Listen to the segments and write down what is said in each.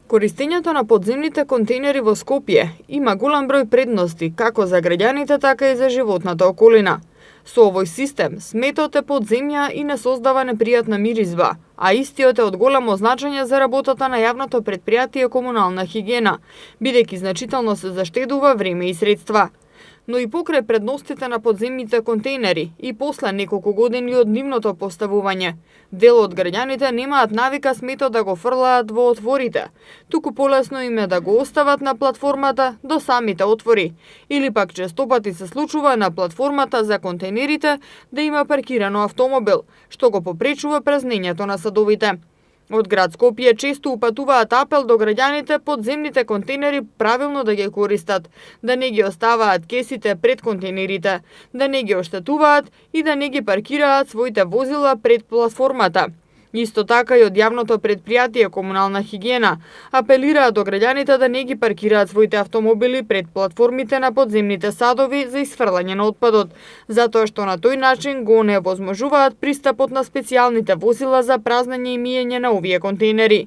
Користењето на подземните контейнери во Скопје има голем број предности како за граѓаните, така и за животната околина. Со овој систем, сметот е под земја и не создава непријатна миризба, а истиот е од големо значење за работата на јавното претпријатие комунална хигиена, бидејќи значително се заштедува време и средства. Но и покрај предностите на подземните контейнери и после неколку години од нивното поставување, дел од граѓаните немаат навика сметот да го фрлаат во отворите, туку полесно им е да го остават на платформата до самите отвори, или пак честопати се случува на платформата за контейнерите да има паркирано автомобил, што го попречува празнењето на садовите. Од град Скопје често упатуваат апел до граѓаните подземните контейнери правилно да ги користат, да не ги оставаат кесите пред контейнерите, да не ги оштетуваат и да не ги паркираат своите возила пред платформата. Исто така и од јавното претпријатие комунална хигиена апелираат до граѓаните да не ги паркираат своите автомобили пред платформите на подземните садови за исфрлање на отпадот, затоа што на тој начин го невозможуваат пристапот на специјалните возила за празнење и миење на овие контейнери.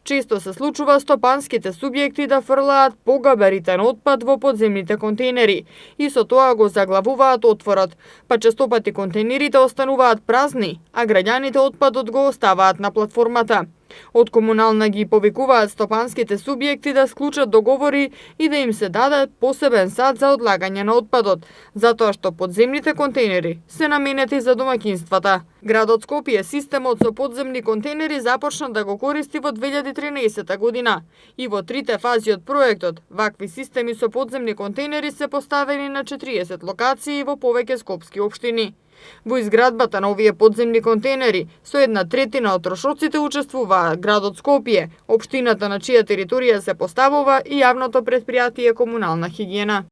Често се случува стопанските субјекти да фрлаат погабаритен отпад во подземните контейнери и со тоа го заглавуваат отворот, па честопати контейнерите остануваат празни, а граѓаните отпадот го оставаат на платформата. Од комунална ги повикуваат стопанските субјекти да склучат договори и да им се даде посебен сат за одлагање на отпадот, затоа што подземните контейнери се наменети за домаќинствата. Градот Скопје системот со подземни контейнери започна да го користи во 2013 година и во трите фази од проектот вакви системи со подземни контейнери се поставени на 40 локации во повеќе скопски општини. Во изградбата на овие подземни контейнери со 1/3 од трошоците учествуваа градот Скопје, општината на чија територија се поставува и јавното претпријатие комунална хигиена.